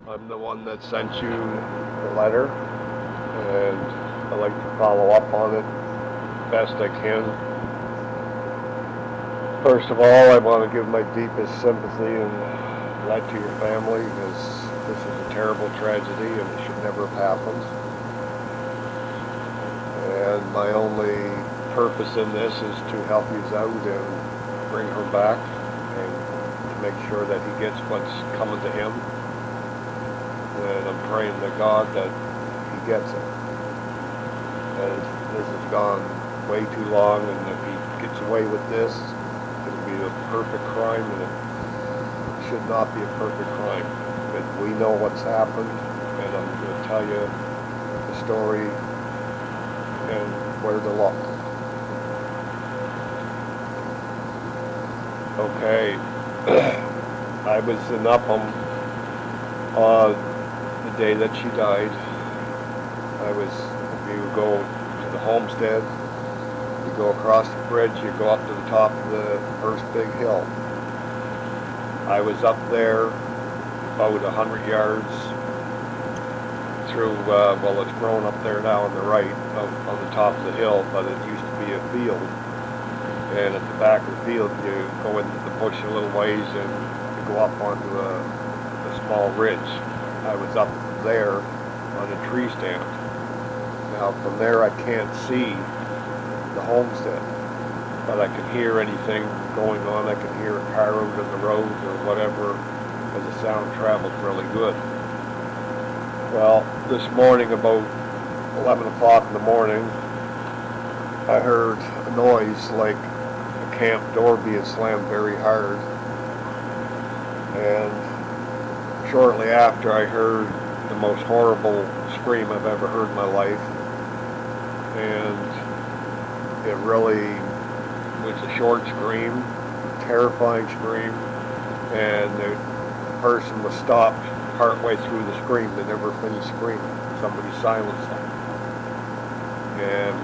I'm the one that sent you the letter, and I'd like to follow up on it best I can. First of all, I want to give my deepest sympathy and lead to your family, because this is a terrible tragedy and it should never have happened. And my only purpose in this is to help you out and bring her back and to make sure that he gets what's coming to him. And I'm praying to God that he gets it. As this has gone way too long, and if he gets away with this, it'll be a perfect crime, and it should not be a perfect crime. But we know what's happened, and I'm going to tell you the story and where to look. Okay, I was in Upham the day that she died. If you go to the homestead, you go across the bridge, you go up to the top of the first big hill. I was up there about 100 yards through, well, it's grown up there now on the right, on the top of the hill, but it used to be a field. And at the back of the field, you go into the bush a little ways and you go up onto a small ridge. I was up there on a tree stand. Now from there I can't see the homestead, but I can hear anything going on. I can hear a car out on the road or whatever, because the sound travels really good. Well, this morning about 11 o'clock in the morning, I heard a noise like a camp door being slammed very hard, and shortly after I heard the most horrible scream I've ever heard in my life, and it really was a short scream, terrifying scream, and the person was stopped partway through the scream. They never finished screaming. Somebody silenced them. And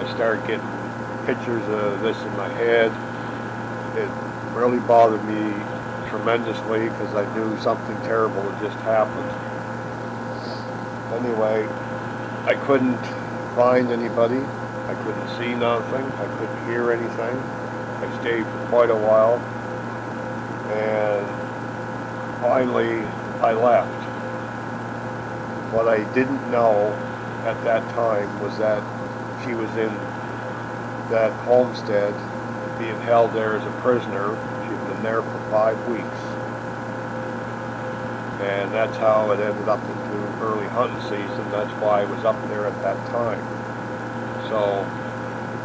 I started getting pictures of this in my head. It really bothered me tremendously, because I knew something terrible had just happened. Anyway, I couldn't find anybody. I couldn't see nothing. I couldn't hear anything. I stayed for quite a while, and finally I left. What I didn't know at that time was that she was in that homestead being held there as a prisoner. She'd been there for 5 weeks. And that's how it ended up into early hunting season. That's why I was up there at that time. So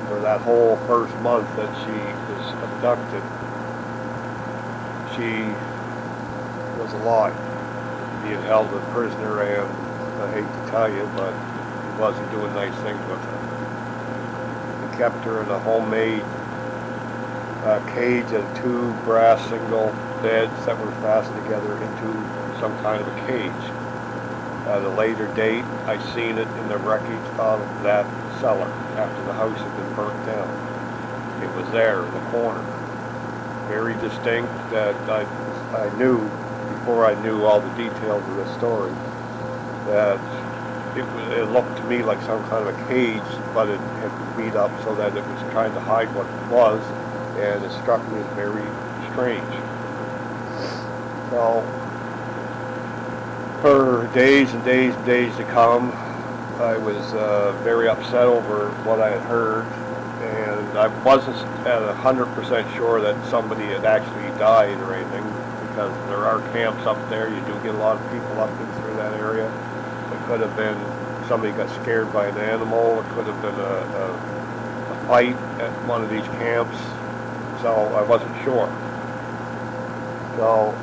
for that whole first month that she was abducted, she was alive, being held as a prisoner, and I hate to tell you, but he wasn't doing nice things with her. He kept her in a homemade cage of 2 brass single beds that were fastened together into some kind of a cage. At a later date, I seen it in the wreckage of that cellar after the house had been burnt down. It was there in the corner, very distinct, that I knew, before I knew all the details of the story, that it looked to me like some kind of a cage, but it had been beat up so that it was trying to hide what it was, and it struck me as very strange. So for days and days and days to come, I was very upset over what I had heard, and I wasn't at 100% sure that somebody had actually died or anything, because there are camps up there. You do get a lot of people up and through that area. It could have been somebody got scared by an animal. It could have been a fight at one of these camps. So I wasn't sure. So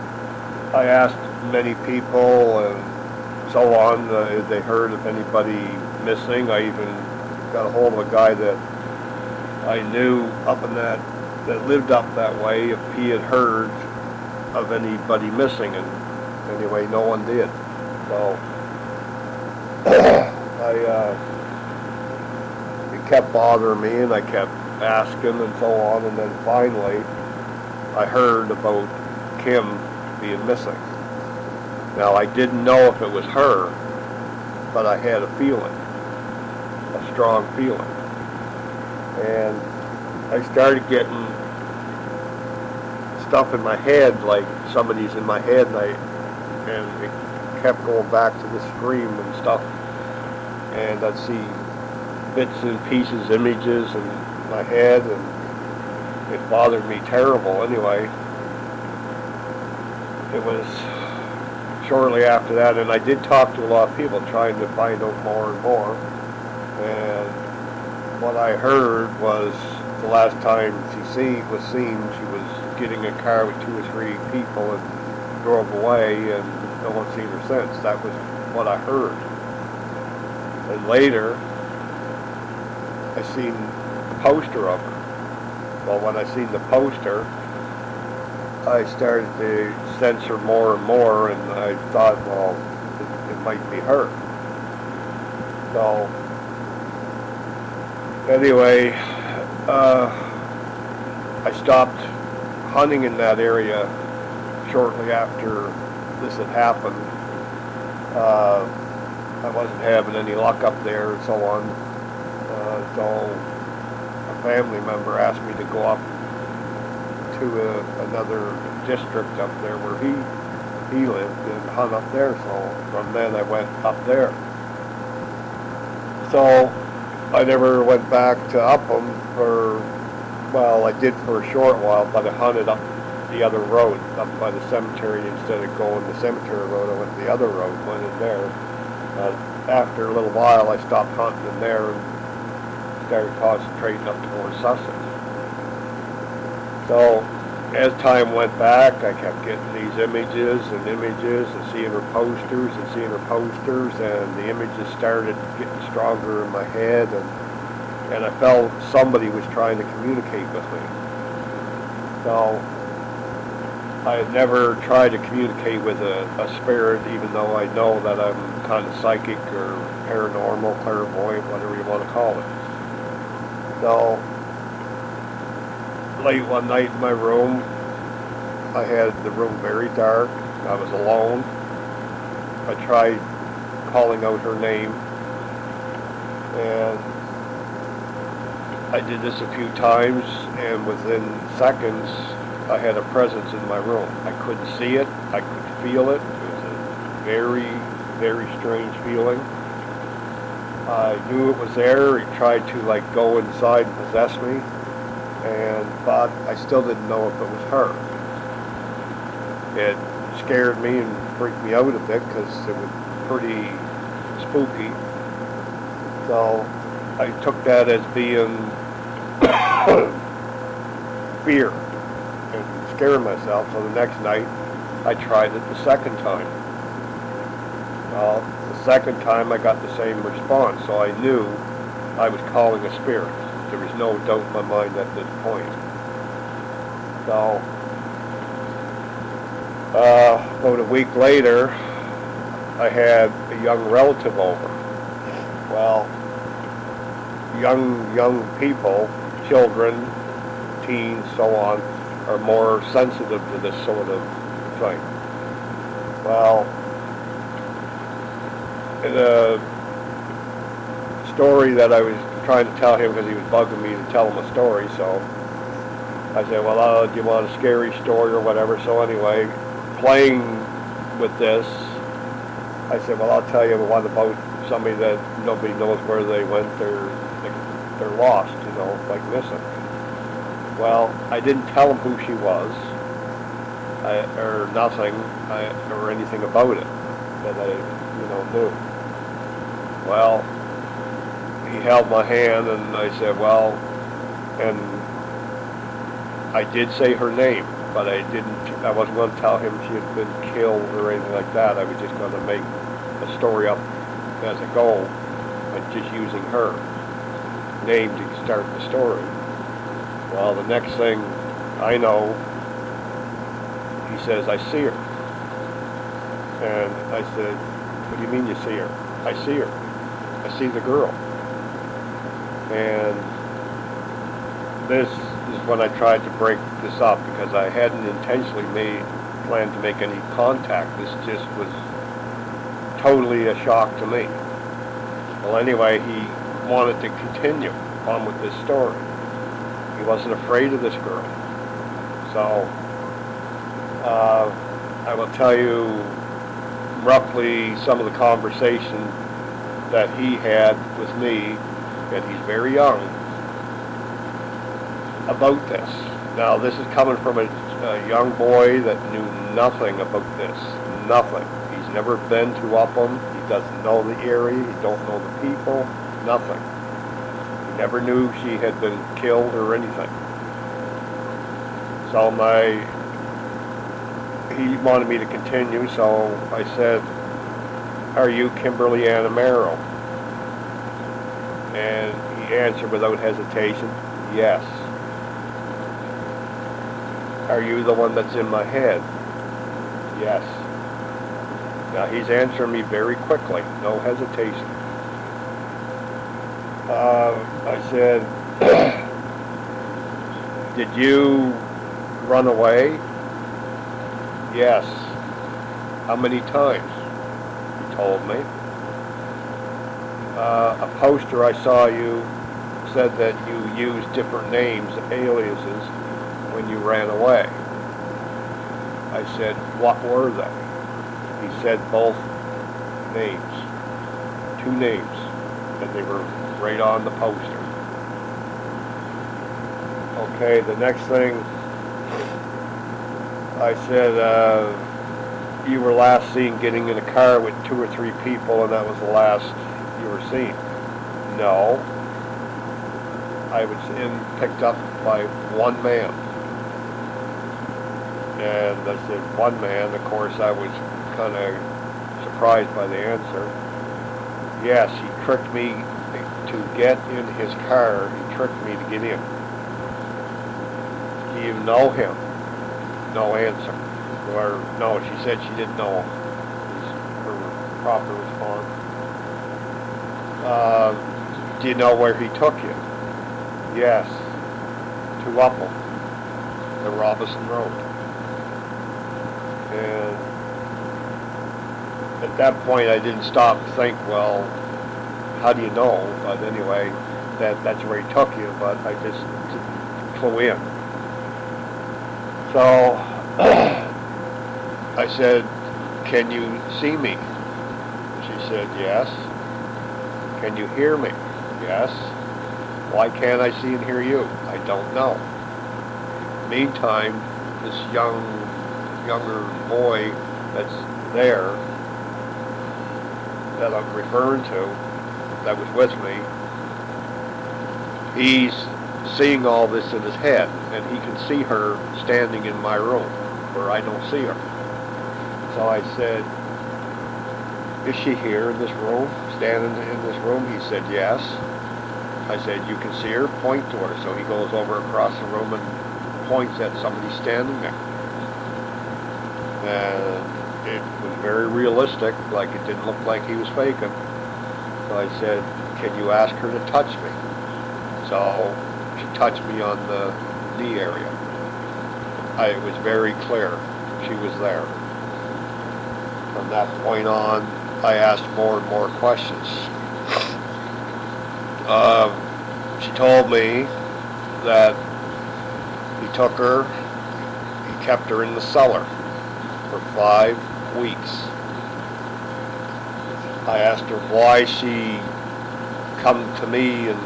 I asked many people and so on if they heard of anybody missing. I even got a hold of a guy that I knew up in that lived up that way, if he had heard of anybody missing, and anyway, no one did. So it kept bothering me, and I kept asking and so on, and then finally I heard about Kim being missing. Now, I didn't know if it was her, but I had a feeling, a strong feeling. And I started getting stuff in my head, like somebody's in my head, and it kept going back to the scream and stuff. And I'd see bits and pieces, images in my head, and it bothered me terrible. Anyway, it was shortly after that, and I did talk to a lot of people trying to find out more and more. And what I heard was the last time she was seen, she was getting a car with 2 or 3 people and drove away, and no one's seen her since. That was what I heard. And later, I seen a poster of her. Well, when I seen the poster, I started to sense her more and more, and I thought, well, it might be her. So, anyway, I stopped hunting in that area shortly after this had happened. I wasn't having any luck up there and so on. So a family member asked me to go up to another district up there where he lived and hunt up there. So from then I went up there. So I never went back to Upham well, I did for a short while, but I hunted up the other road, up by the cemetery. Instead of going the cemetery road, I went the other road, went in there. After a little while, I stopped hunting in there and started concentrating up towards Sussex. So as time went back, I kept getting these images and seeing her posters and the images started getting stronger in my head, and I felt somebody was trying to communicate with me. So I had never tried to communicate with a spirit, even though I know that I'm kind of psychic or paranormal, clairvoyant, whatever you want to call it. So late one night in my room, I had the room very dark. I was alone. I tried calling out her name, and I did this a few times, and within seconds I had a presence in my room. I couldn't see it, I could feel it. It was a very, very strange feeling. I knew it was there. It tried to go inside and possess me, but I still didn't know if it was her. It scared me and freaked me out a bit because it was pretty spooky. So I took that as being fear and scaring myself. So the next night I tried it the second time. Well, the second time I got the same response, so I knew I was calling a spirit. There was no doubt in my mind at this point. So about a week later, I had a young relative over. Well, young people, children, teens, so on, are more sensitive to this sort of thing. Well, in a story that I was trying to tell him, because he was bugging me to tell him a story, so I said, well, do you want a scary story or whatever? So anyway, playing with this, I said, well, I'll tell you one about somebody that nobody knows where they went. They're lost, like missing. Well, I didn't tell him who she was, or nothing, or anything about it that I, knew. Well, he held my hand, and I said, well, and I did say her name, but I wasn't going to tell him she had been killed or anything like that. I was just going to make a story up as I go, and just using her name to start the story. Well, the next thing I know, he says, I see her. And I said, what do you mean you see her? I see her. I see the girl. And this is when I tried to break this up, because I hadn't intentionally made planned to make any contact. This just was totally a shock to me. Well, anyway, he wanted to continue on with this story. He wasn't afraid of this girl. So, I will tell you roughly some of the conversation that he had with me, and he's very young, about this. Now, this is coming from a young boy that knew nothing about this. Nothing. He's never been to Upham. He doesn't know the area. He don't know the people. Nothing. He never knew she had been killed or anything. So he wanted me to continue, so I said, "Are you Kimberly Ann Amero?" And he answered without hesitation, "Yes." "Are you the one that's in my head?" "Yes." Now he's answering me very quickly, no hesitation. I said, "Did you run away?" "Yes." "How many times?" He told me. A poster I saw you said that you used different names, aliases, when you ran away. I said, "What were they?" He said both names, 2 names, and they were right on the poster. Okay, the next thing, I said, "You were last seen getting in a car with 2 or 3 people, and that was the last you were seen." "No. I was picked up by one man." And I said, "One man?" Of course, I was kind of surprised by the answer. "Yes, he tricked me to get in his car. He tricked me to get in." "Do you know him?" No answer. Or, no, she said she didn't know him. Was her proper response. "Do you know where he took you?" "Yes, to Upham, the Robinson Road." And at that point, I didn't stop to think, well, how do you know? But anyway, that's where he took you, but I just flew in. So I said, "Can you see me?" She said, "Yes." "Can you hear me?" "Yes." "Why can't I see and hear you?" "I don't know." Meantime, this younger boy that's there, that I'm referring to, that was with me, he's seeing all this in his head, and he can see her standing in my room where I don't see her. So I said, "Is she here in this room, standing in this room?" He said, "Yes." I said, "You can see her? Point to her." So he goes over across the room and points at somebody standing there. And it was very realistic, like it didn't look like he was faking. So I said, "Can you ask her to touch me?" So she touched me on the knee area. It was very clear she was there. From that point on, I asked more and more questions. She told me that he took her, he kept her in the cellar for 5 weeks. I asked her why she come to me and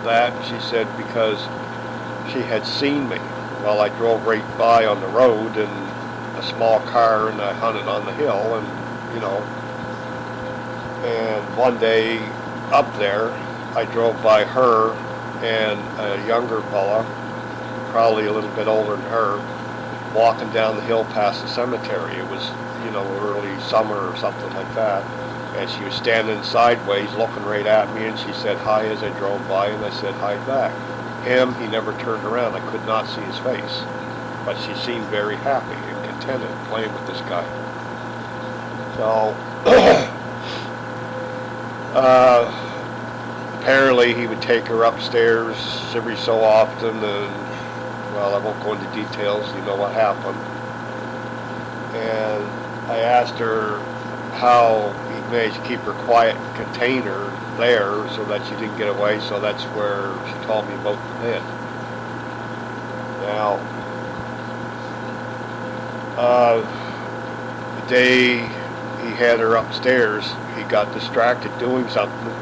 that. She said because she had seen me. Well, I drove right by on the road in a small car, and I hunted on the hill, and and one day up there, I drove by her and a younger fella, probably a little bit older than her, walking down the hill past the cemetery. It was, early summer or something like that. And she was standing sideways looking right at me, and she said hi as I drove by, and I said hi back. Him, he never turned around. I could not see his face. But she seemed very happy and contented playing with this guy. So, apparently he would take her upstairs every so often, and, well, I won't go into details. You know what happened. and I asked her how he managed to keep her quiet and contain her there so that she didn't get away, so that's where she told me about the bed. Now, the day he had her upstairs, he got distracted doing something.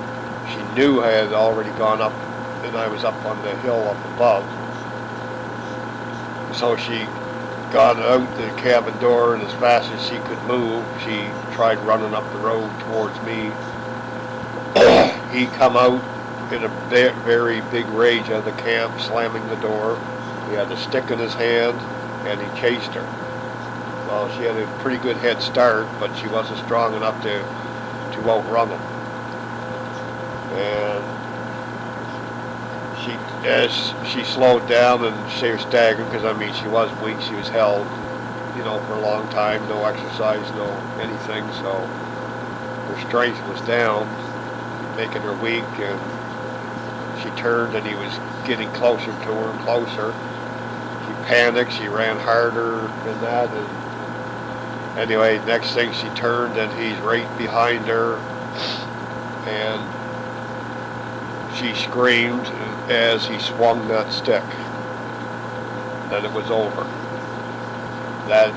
She knew I had already gone up, and I was up on the hill up above. So she got out the cabin door, and as fast as she could move, she tried running up the road towards me. He come out in a very big rage out of the camp, slamming the door. He had a stick in his hand, and he chased her. Well, she had a pretty good head start, but she wasn't strong enough to outrun him. And as she slowed down and she was staggered, because I mean she was weak, she was held, for a long time, no exercise, no anything, so her strength was down, making her weak, and she turned and he was getting closer to her and closer. She panicked, she ran harder than that, and anyway, next thing she turned and he's right behind her, and she screamed as he swung that stick. Then it was over. That,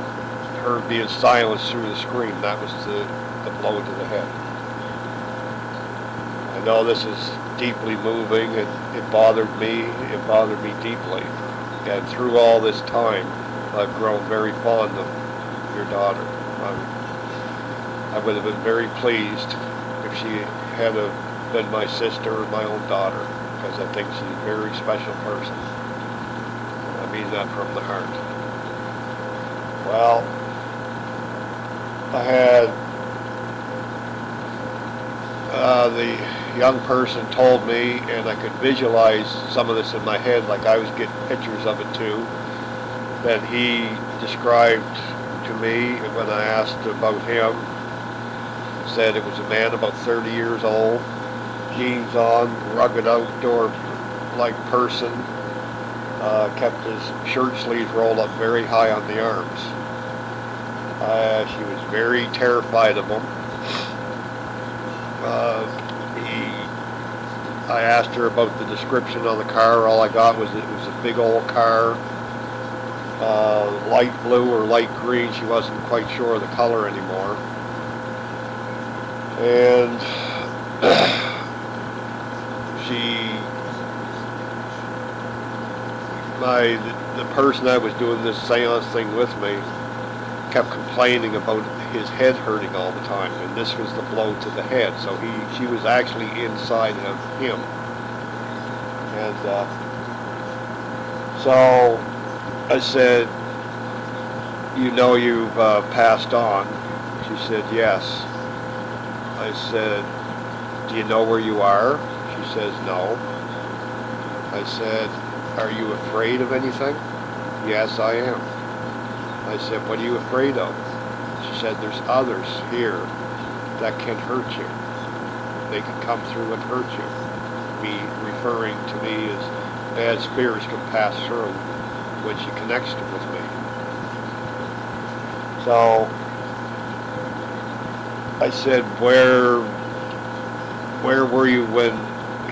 her being silenced through the scream, that was the blow to the head. I know this is deeply moving. It bothered me. It bothered me deeply. And through all this time, I've grown very fond of your daughter. I would have been very pleased if she had been my sister or my own daughter, because I think she's a very special person. I mean that from the heart. Well, I had the young person told me, and I could visualize some of this in my head, like I was getting pictures of it too, that he described to me when I asked about him. Said it was a man about 30 years old, jeans on, rugged outdoor-like person, kept his shirt sleeves rolled up very high on the arms. She was very terrified of him. I asked her about the description on the car. All I got was it was a big old car, light blue or light green. She wasn't quite sure of the color anymore. And the person that was doing this seance thing with me kept complaining about his head hurting all the time, and this was the blow to the head. So she was actually inside of him. And so I said, you've passed on. She said, yes. I said, do you know where you are? She says, no. I said, are you afraid of anything? Yes, I am. I said, what are you afraid of? She said, there's others here that can hurt you. They can come through and hurt you. Me referring to me as bad spirits can pass through when she connects with me. So I said, where were you when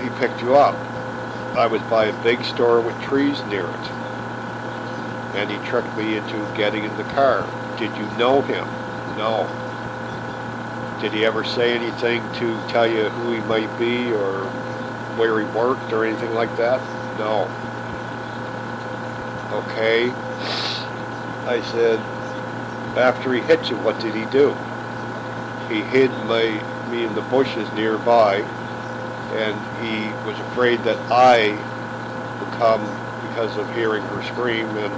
he picked you up? I was by a big store with trees near it. And he tricked me into getting in the car. Did you know him? No. Did he ever say anything to tell you who he might be or where he worked or anything like that? No. Okay. I said, after he hit you, what did he do? He hid me in the bushes nearby, and he was afraid that I would come because of hearing her scream, and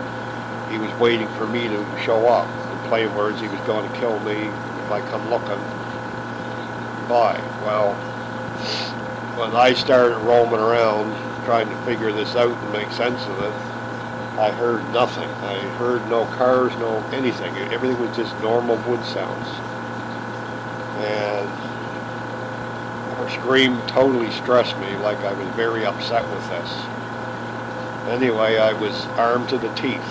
he was waiting for me to show up. In plain words, he was going to kill me if I come looking by. Well, when I started roaming around trying to figure this out and make sense of it, I heard nothing. I heard no cars, no anything. Everything was just normal wood sounds. And her scream totally stressed me, like I was very upset with this. Anyway, I was armed to the teeth.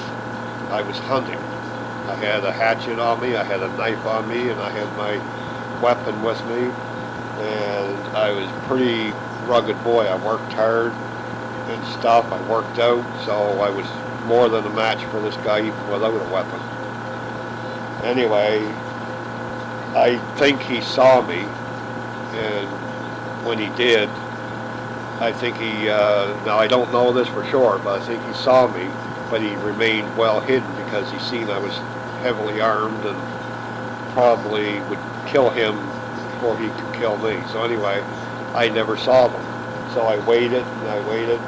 I was hunting. I had a hatchet on me, I had a knife on me, and I had my weapon with me. And I was a pretty rugged boy. I worked hard and stuff. I worked out, so I was more than a match for this guy even without a weapon. Anyway, I think he saw me, and when he did, I think he, now I don't know this for sure, but I think he saw me, but he remained well hidden because he seen I was heavily armed and probably would kill him before he could kill me. So anyway, I never saw them. So I waited and I waited,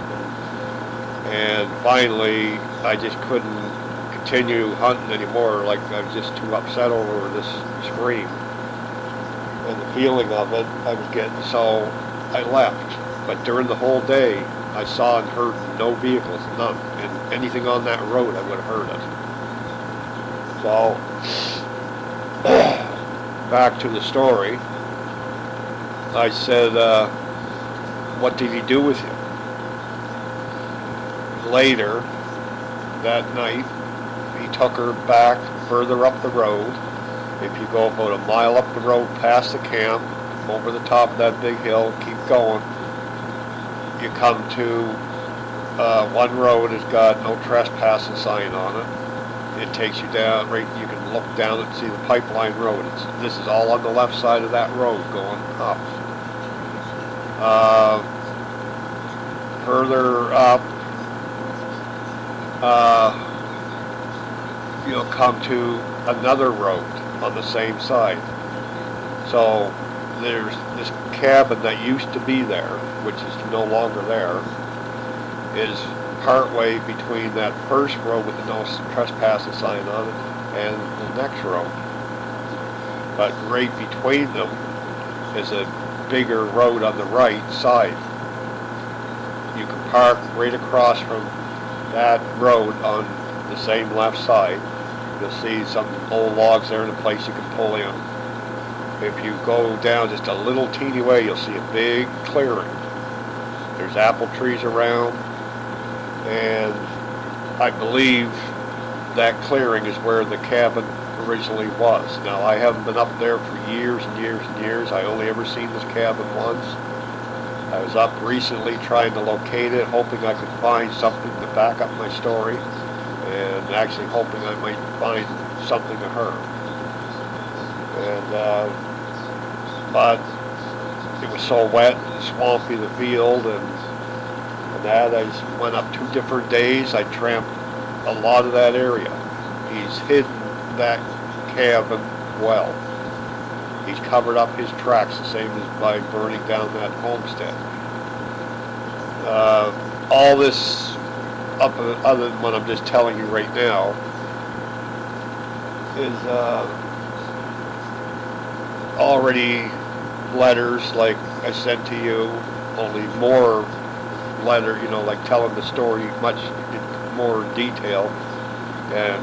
and finally I just couldn't continue hunting anymore. Like, I was just too upset over this scream and the feeling of it I was getting, so I left. But during the whole day, I saw and heard no vehicles, none. And anything on that road, I would have heard it. So, back to the story. I said, what did he do with you? Later, that night, he took her back further up the road. If you go about a mile up the road past the camp, over the top of that big hill, keep going, you come to one road has got no trespassing sign on it. It takes you down, right, you can look down and see the pipeline road. This is all on the left side of that road going up. Further up, you'll come to another road on the same side. So there's this cabin that used to be there, which is no longer there, is partway between that first road with the no trespassing sign on it and the next road. But right between them is a bigger road on the right side. You can park right across from that road on the same left side. You'll see some old logs there in a place you can pull in. If you go down just a little teeny way, you'll see a big clearing. There's apple trees around, and I believe that clearing is where the cabin originally was. Now, I haven't been up there for years and years and years. I only ever seen this cabin once. I was up recently trying to locate it, hoping I could find something to back up my story, and actually hoping I might find something of her. And but it was so wet and swampy, the field, and that I just went up 2 different days. I tramped a lot of that area. He's hidden that cabin well. He's covered up his tracks the same as by burning down that homestead. All this, other than what I'm just telling you right now, is already letters like I sent to you, only more letter, like telling the story much in more detail, and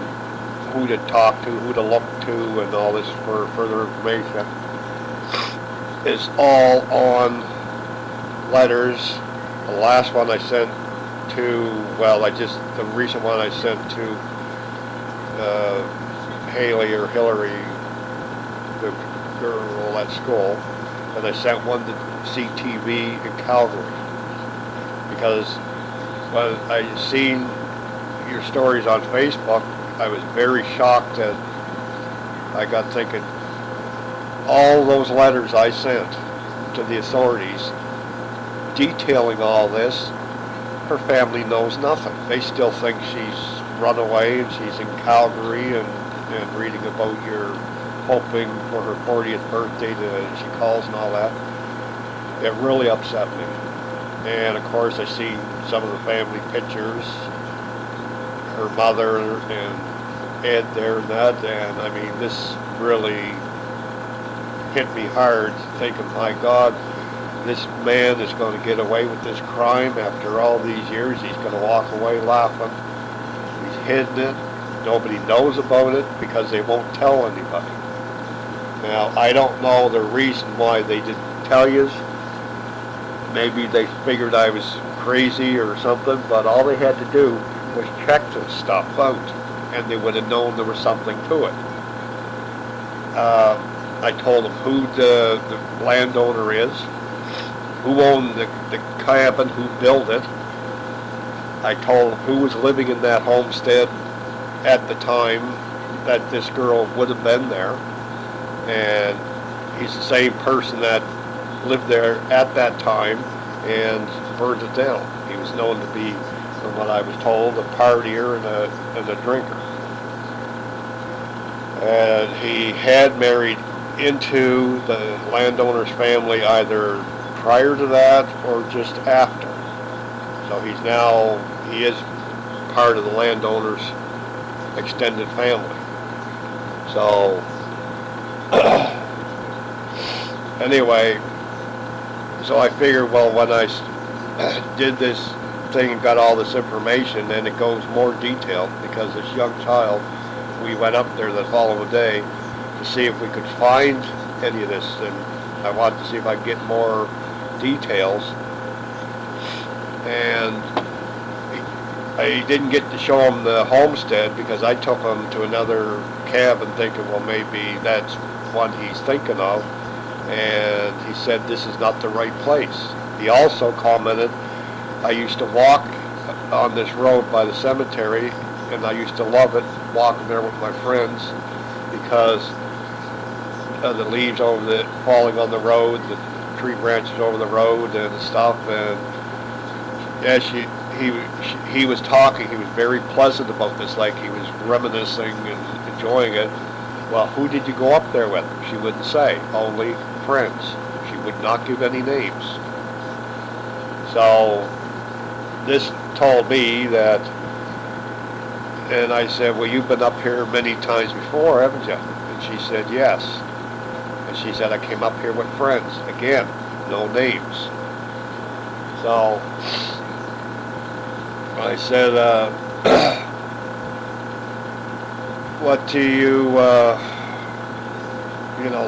who to talk to, who to look to, and all this for further information is all on letters. The last one I sent to, the recent one I sent to Haley or Hillary, the girl at school, and I sent one to CTV in Calgary, because when I seen your stories on Facebook, I was very shocked that I got thinking, all those letters I sent to the authorities detailing all this, her family knows nothing. They still think she's run away and she's in Calgary and reading about your hoping for her 40th birthday she calls and all that. It really upset me. And of course I seen some of the family pictures, her mother and Ed there and that, and I mean, this really hit me hard, thinking, my God, this man is going to get away with this crime after all these years. He's going to walk away laughing. He's hidden it. Nobody knows about it because they won't tell anybody. Now, I don't know the reason why they didn't tell you. Maybe they figured I was crazy or something, but all they had to do was check this stuff out. and they would have known there was something to it. I told them who the landowner is, who owned the cabin, who built it. I told them who was living in that homestead at the time that this girl would have been there, and he's the same person that lived there at that time and burned it down. He was known to be, from what I was told, a partier and a drinker. And he had married into the landowner's family either prior to that or just after. So he is part of the landowner's extended family. So anyway, so I figured, well, when I did this thing and got all this information, and it goes more detailed, because this young child, we went up there the following day to see if we could find any of this, and I wanted to see if I could get more details. And I didn't get to show him the homestead because I took him to another cabin thinking, well, maybe that's one he's thinking of. And he said, this is not the right place. He also commented, I used to walk on this road by the cemetery, and I used to love it, walking there with my friends, because of the leaves falling on the road, the tree branches over the road and stuff. And as he was talking, he was very pleasant about this, like he was reminiscing and enjoying it. Well, who did you go up there with? She wouldn't say, only friends. She would not give any names. So this told me that, and I said, well, you've been up here many times before, haven't you? And she said, yes. And she said, I came up here with friends. Again, no names. So I said, what do you,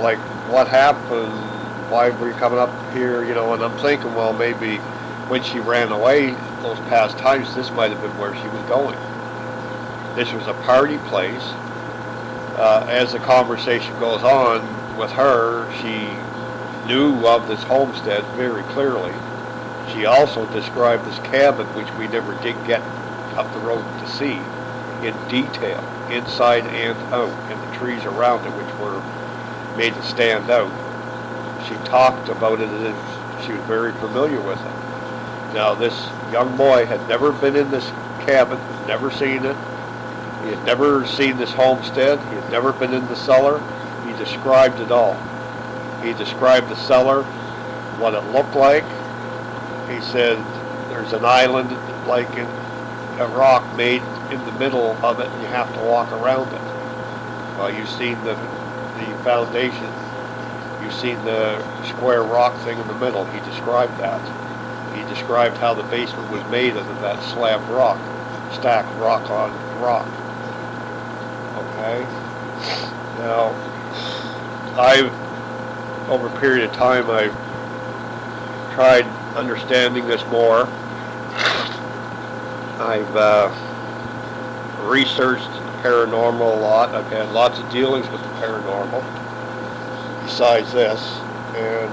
like, what happened? Why were you coming up here? And I'm thinking, well, maybe when she ran away those past times, this might have been where she was going. This was a party place. As the conversation goes on with her, she knew of this homestead very clearly. She also described this cabin, which we never did get up the road to see, in detail, inside and out, and the trees around it, which were made to stand out. She talked about it as if she was very familiar with it. Now, this young boy had never been in this cabin, never seen it. He had never seen this homestead. He had never been in the cellar. He described it all. He described the cellar, what it looked like. He said there's an island, like in a rock made in the middle of it, and you have to walk around it. Well, you've seen the foundation. You've seen the square rock thing in the middle. He described that. He described how the basement was made out of that slab rock, stacked rock on rock. Okay? Now, over a period of time, I've tried understanding this more. I've researched the paranormal a lot. I've had lots of dealings with the paranormal besides this, and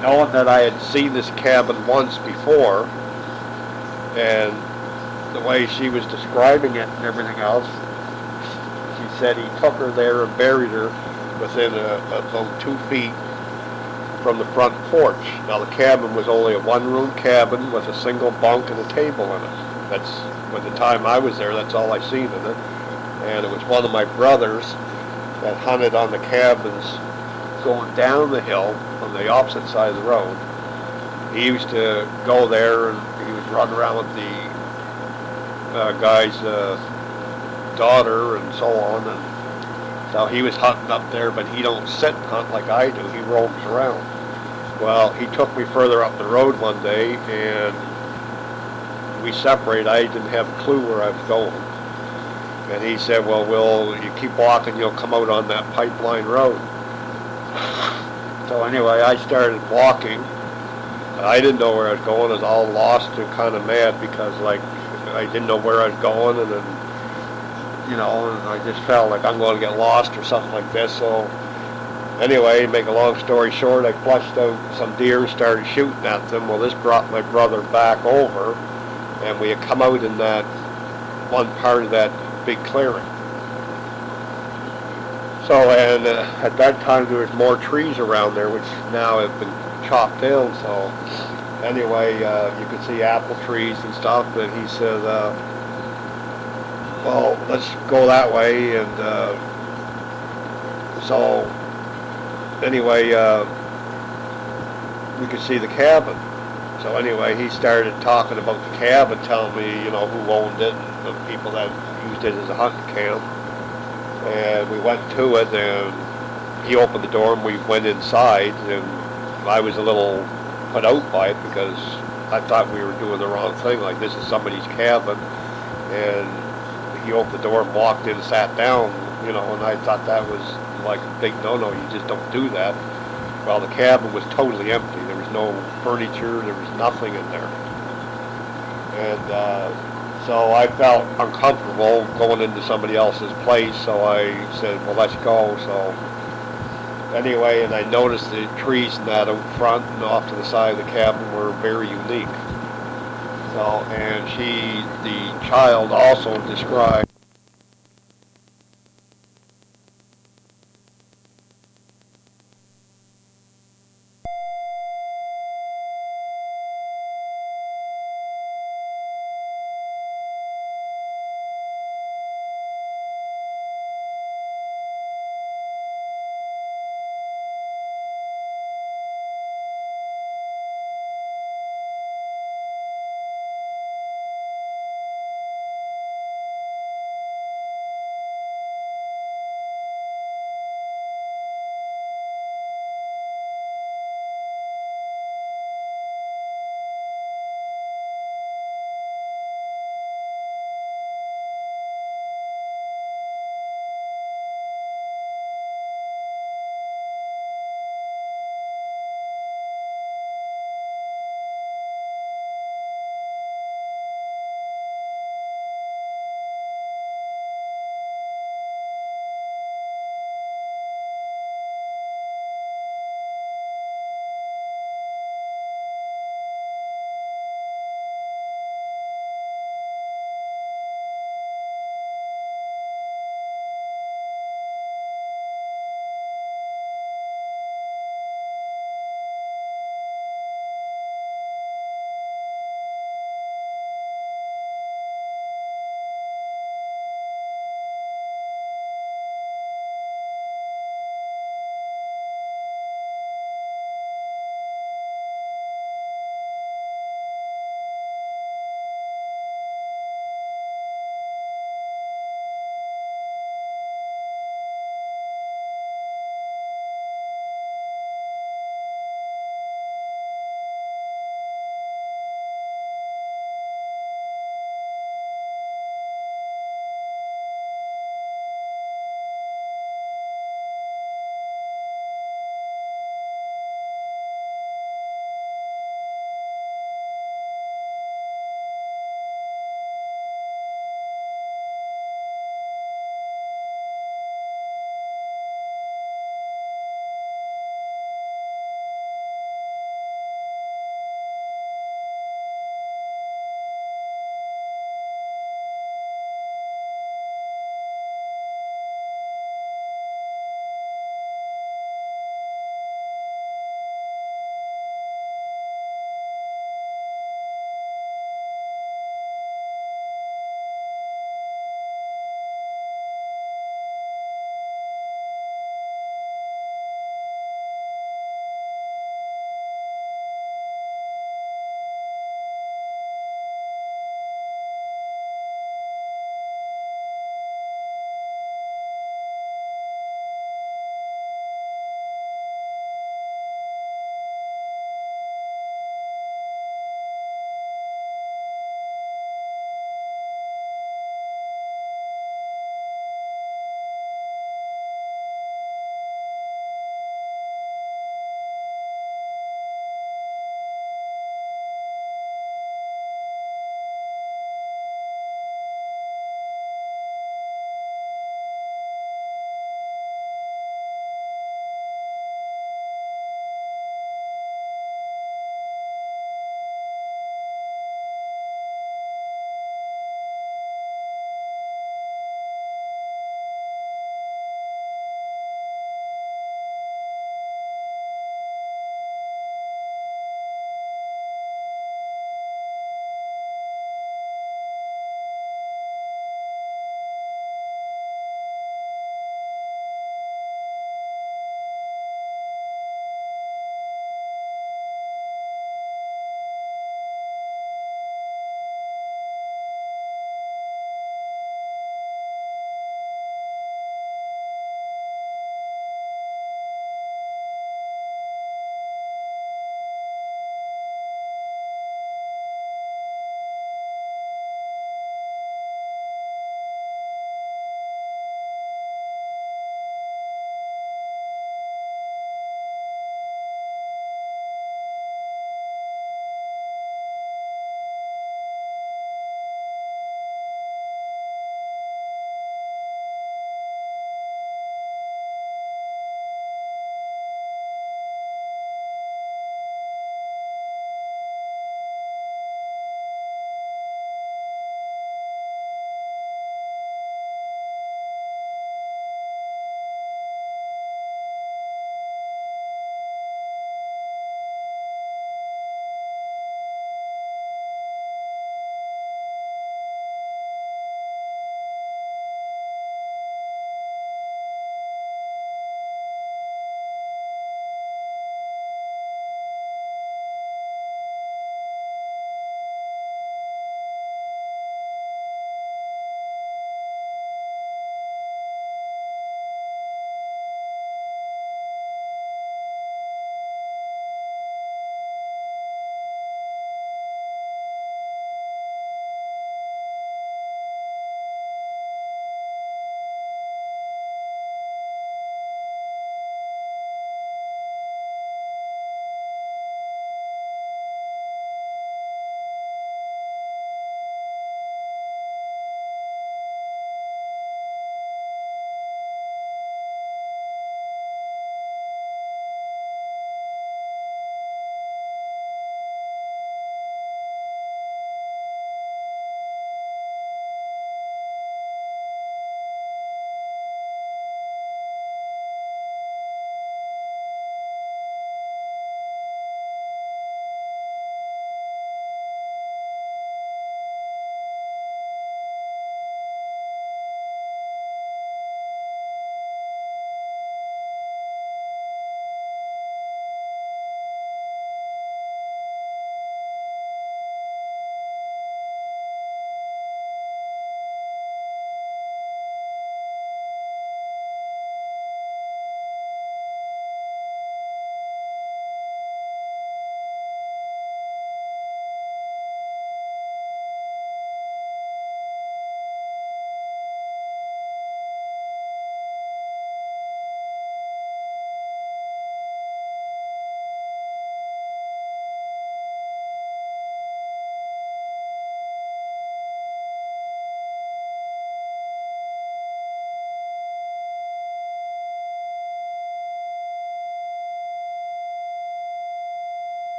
knowing that I had seen this cabin once before, and the way she was describing it and everything else, she said he took her there and buried her within about 2 feet from the front porch. Now, the cabin was only a one-room cabin with a single bunk and a table in it. That's, by the time I was there, that's all I seen in it. And it was one of my brothers that hunted on the cabins going down the hill on the opposite side of the road. He used to go there, and he would run around with the guy's daughter and so on. And so he was hunting up there, but he don't sit and hunt like I do. He roams around. Well, he took me further up the road one day, and we separated. I didn't have a clue where I was going. And he said, well, you keep walking, you'll come out on that pipeline road. So anyway, I started walking. I didn't know where I was going. I was all lost and kind of mad because, like, I didn't know where I was going, and then, and I just felt like I'm going to get lost or something like this. So anyway, make a long story short, I flushed out some deer and started shooting at them. Well, this brought my brother back over, and we had come out in that one part of that big clearing. So, and at that time there was more trees around there, which now have been chopped down. So anyway, you could see apple trees and stuff, and he said, well, let's go that way. And so anyway, we could see the cabin. So anyway, he started talking about the cabin, telling me, who owned it, and the people that used it as a hunting camp. And we went to it, and he opened the door, and we went inside, and I was a little put out by it because I thought we were doing the wrong thing. Like, this is somebody's cabin, and he opened the door and walked in and sat down, and I thought that was like a big no-no. You just don't do that. Well, the cabin was totally empty. There was no furniture. There was nothing in there. And so I felt uncomfortable going into somebody else's place, so I said, well, let's go. So anyway, and I noticed the trees and that out front and off to the side of the cabin were very unique. So, and the child also described